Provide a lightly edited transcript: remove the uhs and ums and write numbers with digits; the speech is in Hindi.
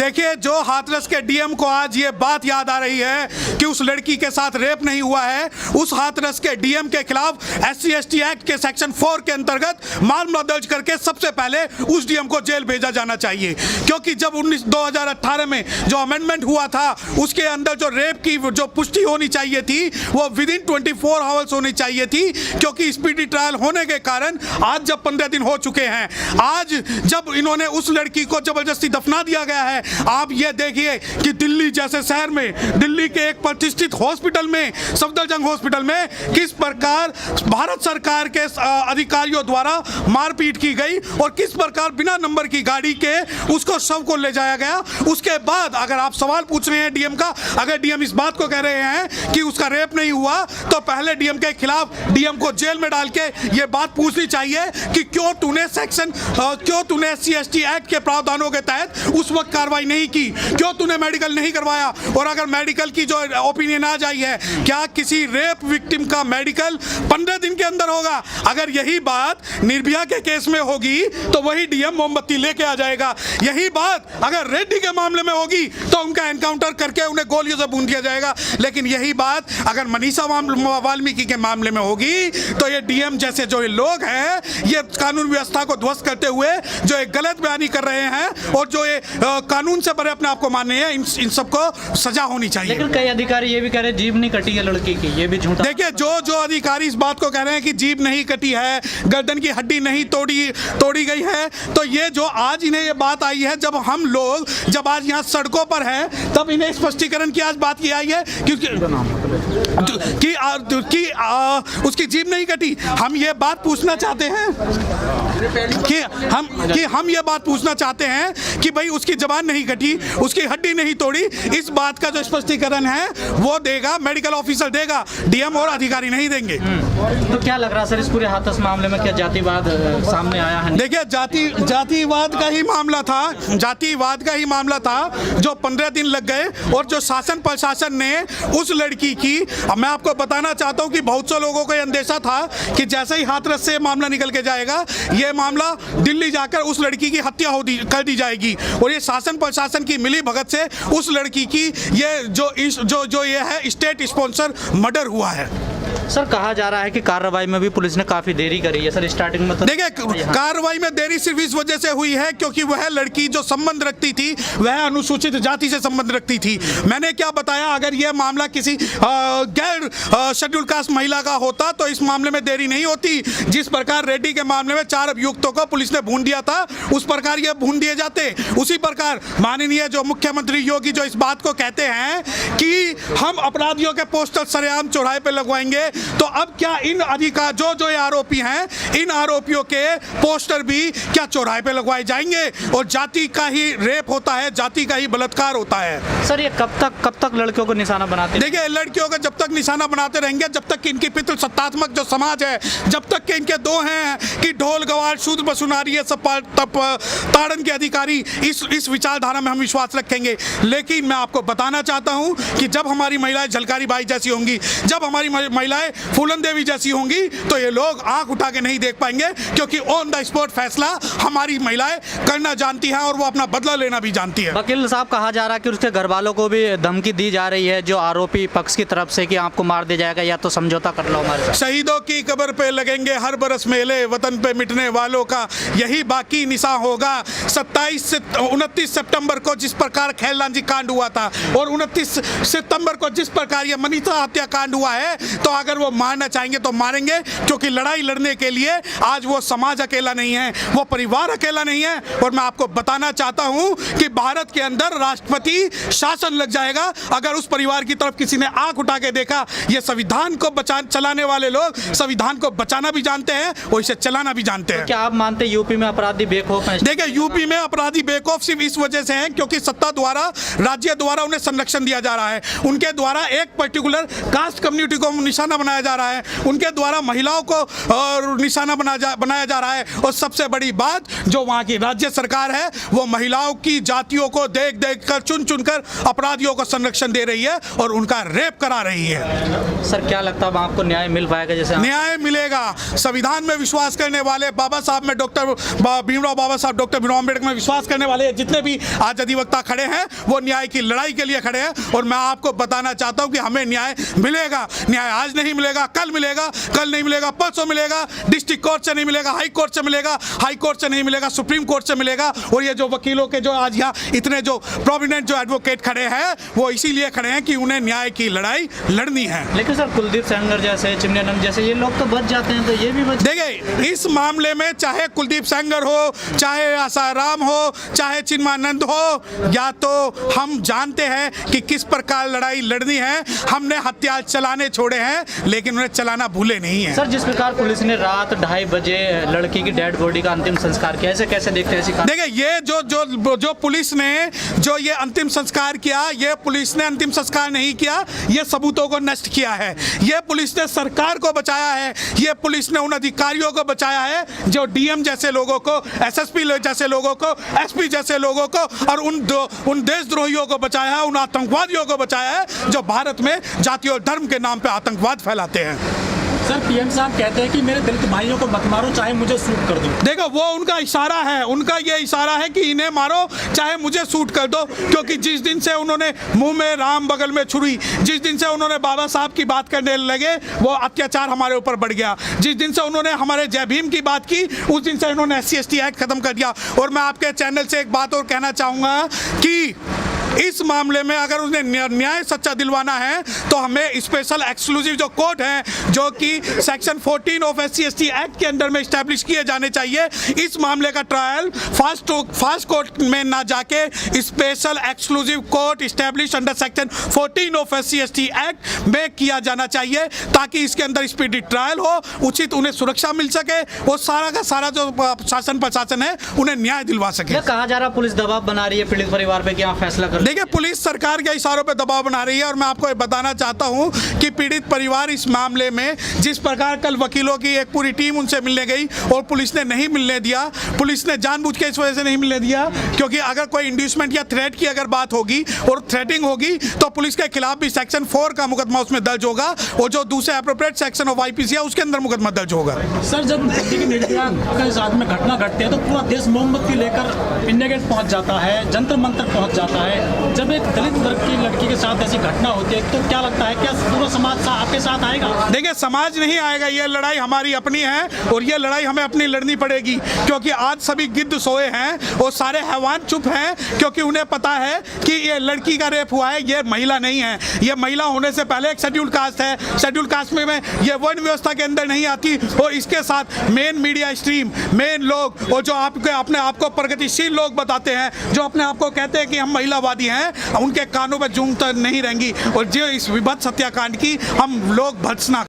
देखिए, जो हाथरस के डीएम को आज ये बात याद आ रही है कि उस लड़की के साथ रेप नहीं हुआ है, उस हाथरस के डीएम के खिलाफ SC/ST एक्ट के सेक्शन 4 के अंतर्गत मामला दर्ज करके सबसे पहले उस डीएम को जेल भेजा जाना चाहिए। क्योंकि जब 2018 में जो अमेंडमेंट हुआ था उसके अंदर जो रेप की जो पुष्टि होनी चाहिए थी वो विदिन 24 आवर्स होनी चाहिए थी, क्योंकि स्पीडी ट्रायल होने के कारण आज जब 15 दिन हो चुके हैं, आज जब इन्होंने उस लड़की को जबरदस्ती दफना दिया गया है। आप ये देखिए कि दिल्ली जैसे शहर में, दिल्ली के एक प्रतिष्ठित हॉस्पिटल में, सफदरजंग हॉस्पिटल में किस प्रकार भारत सरकार के अधिकारियों द्वारा मारपीट की गई और किस प्रकार बिना नंबर की गाड़ी के उसको शव को ले जाया गया। उसके बाद अगर आप सवाल पूछ रहे हैं डीएम का, अगर डीएम इस बात को कह रहे हैं कि उसका रेप नहीं हुआ, तो पहले डीएम के खिलाफ डीएम को जेल में डाल के ये बात पूछनी चाहिए कि क्यों तूने SC/ST एक्ट के प्रावधानों के तहत उस वक्त कार्रवाई नहीं की, क्यों तूने मेडिकल नहीं करवाया। और अगर मेडिकल की जो ओपिनियन आ जाई है, क्या किसी रेप विक्टिम का मेडिकल 15 दिन के अंदर होगा? अगर यही बात निर्भया के केस में होगी तो वही डीएम मोमबत्ती लेके आ जाएगा। यही बात अगर रेड्डी के मामले में होगी तो उनका एनकाउंटर करके उन्हें गोलियों से भून दिया जाएगा। लेकिन यही बात अगर मनीषा वाल्मीकि के मामले में होगी तो ये डीएम जैसे जो लोग हैं, ये कानून व्यवस्था को ध्वस्त करते हुए जो एक गलत बयानी कर रहे हैं और जो ये कानून से परे अपने आप को मानने हैं, इन सबको सजा होनी चाहिए। लेकिन कई अधिकारी ये भी कह रहे हैं जीभ नहीं कटी है लड़की की, ये भी झूठा। देखिए, जो अधिकारी इस बात को कह रहे हैं कि जीभ नहीं कटी है, गर्दन की हड्डी नहीं तोड़ी गई है, तो ये जो आज इन्हें ये बात आई है, जब हम लोग जब आज यहाँ सड़कों पर हैं, तब इन्हें स्पष्टीकरण की आज बात की आई है कि उसकी जीभ नहीं कटी। हम ये बात पूछना चाहते हैं कि हम ये बात पूछना चाहते हैं कि भाई उसकी जबान नहीं कटी, उसकी हड्डी नहीं तोड़ी। इस बात का जो स्पष्टीकरण है वो देगा मेडिकल ऑफिसर देगा, डीएम और अधिकारी नहीं देंगे। तो क्या लग रहा है सर, इस पूरे हाथरस मामले में क्या जातिवाद सामने आया है? देखिए, जातिवाद का ही मामला था, जातिवाद का ही मामला था जो 15 दिन लग गए। और जो शासन प्रशासन ने उस लड़की की, मैं आपको बताना चाहता हूँ कि बहुत से लोगों को यह अंदेशा था कि जैसे ही हाथरस से मामला निकल के जाएगा, ये मामला दिल्ली जाकर उस लड़की की हत्या कर दी जाएगी। और ये शासन प्रशासन की मिली भगत से उस लड़की की ये जो ये है स्टेट स्पॉन्सर मर्डर हुआ है। सर, कहा जा रहा है कि कार्रवाई में भी पुलिस ने काफी देरी करी है सर, स्टार्टिंग में तो देखिए, कार्रवाई में देरी सिर्फ इस वजह से हुई है क्योंकि वह लड़की जो संबंध रखती थी वह अनुसूचित जाति से संबंध रखती थी। मैंने क्या बताया, अगर यह मामला किसी गैर शेड्यूल कास्ट महिला का होता तो इस मामले में देरी नहीं होती। जिस प्रकार रेड्डी के मामले में 4 अभियुक्तों को पुलिस ने भून दिया था, उस प्रकार ये भून दिए जाते। उसी प्रकार माननीय जो मुख्यमंत्री योगी जो इस बात को कहते हैं कि हम अपराधियों के पोस्टर सरेआम चौराहे पे लगवाएंगे, तो अब क्या इन अधिकार जो आरोपी हैं, इन आरोपियों के पोस्टर भी क्या चौराहे पे लगवाए जाएंगे? और जाति का ही रेप होता है, जाति का ही बलात्कार होता है। सर, ये कब तक लड़कियों को निशाना बनाते? देखिए, लड़कियों को जब तक निशाना बनाते रहेंगे, जब तक कि इनकी पितृसत्तात्मक जो समाज है, जब तक कि इनके दो हैं कि ढोल गवार शूद्र बसुनारी है सब ताड़न के अधिकारी, इस विचारधारा में हम विश्वास रखेंगे। लेकिन मैं आपको बताना चाहता हूं कि जब हमारी महिलाएं झलकारी बाई जैसी होंगी, जब हमारी महिलाएं फूलन देवी जैसी होंगी, तो ये लोग आंख उठा के नहीं देख पाएंगे, क्योंकि ऑन द स्पॉट फैसला हमारी महिलाएं करना जानती हैं और वो अपना बदला लेना भी जानती है। वकील साहब, कहा जा रहा है कि उसके घर वालों को भी धमकी दी जा रही है जो आरोपी पक्ष की तरफ से कि आपको मार दिया जाएगा या तो समझौता कर लो हमारे साथ। शहीदों की कब्र पे लगेंगे हर बरस मेले, वतन पे मिटने वालों का यही बाकी निशा होगा। 27 से 29 सितंबर को जिस प्रकार खैरलांजी कांड हुआ था और 29 सितंबर को जिस प्रकार ये मनीषा हत्याकांड हुआ है, तो अगर वो मारना चाहेंगे तो मारेंगे, क्योंकि लड़ाई लड़ने के लिए आज वो समाज अकेला नहीं है, वो परिवार अकेला नहीं है। और मैं आपको बताना चाहता हूं कि भारत के अंदर राष्ट्रपति शासन लग जाएगा अगर उस परिवार की तरफ किसी ने आंख उठा के देखा। ये संविधान को चलाने वाले लोग संविधान को बचाना भी जानते हैं और इसे चलाना भी जानते हैं। क्या आप मानते हैं यूपी में अपराधी बेखौफ हैं? देखिए, यूपी में अपराधी बेखौफ सिर्फ इस वजह से हैं क्योंकि सत्ता द्वारा, राज्य द्वारा उन्हें संरक्षण दिया जा रहा है। उनके द्वारा एक पर्टिकुलर कास्ट कम्युनिटी को निशाना बनाया जा रहा है, उनके द्वारा महिलाओं को निशाना बनाया जा रहा है। और सबसे बड़ी बात, जो वहाँ की राज्य सरकार है वो महिलाओं की जातियों को देख देख कर चुन चुन कर अपराधियों को संरक्षण दे रही है और उनका रेप करा रही है। सर क्या लगता है अब आपको न्याय मिल पाएगा? जैसे न्याय मिलेगा। संविधान में विश्वास करने वाले, बाबा साहब में डॉक्टर भीमराव बाबा साहब, डॉक्टर भीमराव अम्बेडकर में विश्वास करने वाले जितने भी आज अधिवक्ता खड़े हैं वो न्याय की लड़ाई के लिए खड़े हैं। और मैं आपको बताना चाहता हूं कि हमें न्याय मिलेगा। न्याय आज नहीं मिलेगा, कल मिलेगा, कल नहीं मिलेगा, परसों मिलेगा, डिस्ट्रिक्ट कोर्ट से नहीं मिलेगा, हाई कोर्ट से मिलेगा, हाई कोर्ट से नहीं मिलेगा, सुप्रीम कोर्ट से मिलेगा। और ये जो वकीलों के जो आज यहाँ इतने जो प्रोमिनेंट जो एडवोकेट खड़े हैं वो इसीलिए खड़े हैं कि उन्हें न्याय की लड़ाई लड़नी है। लेकिन सर कुलदीप सेंगर जैसे, चिमनियानंद जैसे ये लोग तो बच जाते हैं, तो ये भी बच। देखिए इस मामले में चाहे कुलदीप सेंगर हो, चाहे आसाराम हो, चाहे चिन्मानंद हो, या तो हम जानते हैं कि किस प्रकार लड़ाई लड़नी है। हमने हथियार चलाने छोड़े हैं लेकिन उन्हें चलाना भूले नहीं है। सर जिस प्रकार पुलिस ने रात 2:30 बजे लड़की की डेड बॉडी का अंतिम संस्कार किया, ऐसे कैसे देखते हैं? देखिए ये जो पुलिस ने जो ये अंतिम संस्कार किया, ये पुलिस ने अंतिम संस्कार नहीं किया, ये सबूतों को नष्ट किया है। ये पुलिस ने सरकार को बचाया है, ये पुलिस ने उन अधिकारियों को बचाया है जो डीएम जैसे लोगों को, एसएसपी जैसे लोगों को, एसपी जैसे लोगों को और उन देशद्रोहियों को बचाया है, उन आतंकवादियों को बचाया है जो भारत में जाति और धर्म के नाम पे आतंकवाद फैलाते हैं। सर पीएम साहब कहते हैं कि मेरे दलित भाइयों को मत मारो, चाहे मुझे शूट कर दो। देखो वो उनका इशारा है, उनका ये इशारा है कि इन्हें मारो चाहे मुझे शूट कर दो। क्योंकि जिस दिन से उन्होंने मुंह में राम बगल में छुरी, जिस दिन से उन्होंने बाबा साहब की बात करने लगे वो अत्याचार हमारे ऊपर बढ़ गया। जिस दिन से उन्होंने हमारे जय भीम की बात की उस दिन से इन्होंने SC/ST एक्ट खत्म कर दिया। और मैं आपके चैनल से एक बात और कहना चाहूँगा कि इस मामले में अगर उन्हें न्याय सच्चा दिलवाना है तो हमें स्पेशल एक्सक्लूसिव जो कोर्ट हैं जो कि सेक्शन 14 ऑफ SC/ST एक्ट के अंदर में इस्टेब्लिश किए जाने चाहिए। इस मामले का ट्रायल फास्ट कोर्ट में ना जाके special exclusive court establish under section 14 of SC/ST act में किया जाना चाहिए ताकि इसके अंदर स्पीडी ट्रायल हो, उचित उन्हें सुरक्षा मिल सके और सारा का सारा जो शासन प्रशासन है उन्हें न्याय दिलवा सके। कहा जा रहा पुलिस दबाव बना रही है पीड़ित परिवार पे, क्या फैसला कर? देखिए पुलिस सरकार के इशारों पे दबाव बना रही है और मैं आपको ये बताना चाहता हूं कि पीड़ित परिवार इस मामले में जिस प्रकार कल वकीलों की एक पूरी टीम उनसे मिलने गई और पुलिस ने नहीं मिलने दिया, पुलिस ने जानबूझ के इस वजह से नहीं मिलने दिया क्योंकि अगर कोई इंड्यूसमेंट या थ्रेट की अगर बात होगी और थ्रेटिंग होगी तो पुलिस के खिलाफ भी सेक्शन 4 का मुकदमा उसमें दर्ज होगा और जो दूसरे एप्रोप्रिएट सेक्शन ऑफ IPC है उसके अंदर मुकदमा दर्ज होगा। सर जब दिल्ली की मीडिया के साथ में घटना घटती है तो पूरा देश मोमबत्ती लेकर इंडिया गेट पहुंच जाता है, जंतर मंतर पहुंच जाता है। जब एक दलित वर्ग की लड़की के साथ ऐसी घटना होती है तो क्या लगता है क्या पूरा समाज आपके साथ आएगा? देखिए समाज नहीं आएगा, ये लड़ाई हमारी अपनी है और ये लड़ाई हमें अपनी लड़नी पड़ेगी क्योंकि आज सभी गिद्ध सोए हैं और सारे हैवान चुप हैं क्योंकि उन्हें पता है कि ये लड़की का रेप हुआ है, ये महिला नहीं है। ये महिला होने से पहले एक शेड्यूल कास्ट है, शेड्यूल कास्ट में ये वर्ण व्यवस्था के अंदर नहीं आती। और इसके साथ मेन मीडिया स्ट्रीम, मेन लोग और जो अपने आप को प्रगतिशील लोग बताते हैं, जो अपने आप को कहते हैं कि हम महिलावादी हैं, उनके कानों पर जूं नहीं रहेंगी और जो इस विभत्स हत्याकांड की हम लोग भर्त्सना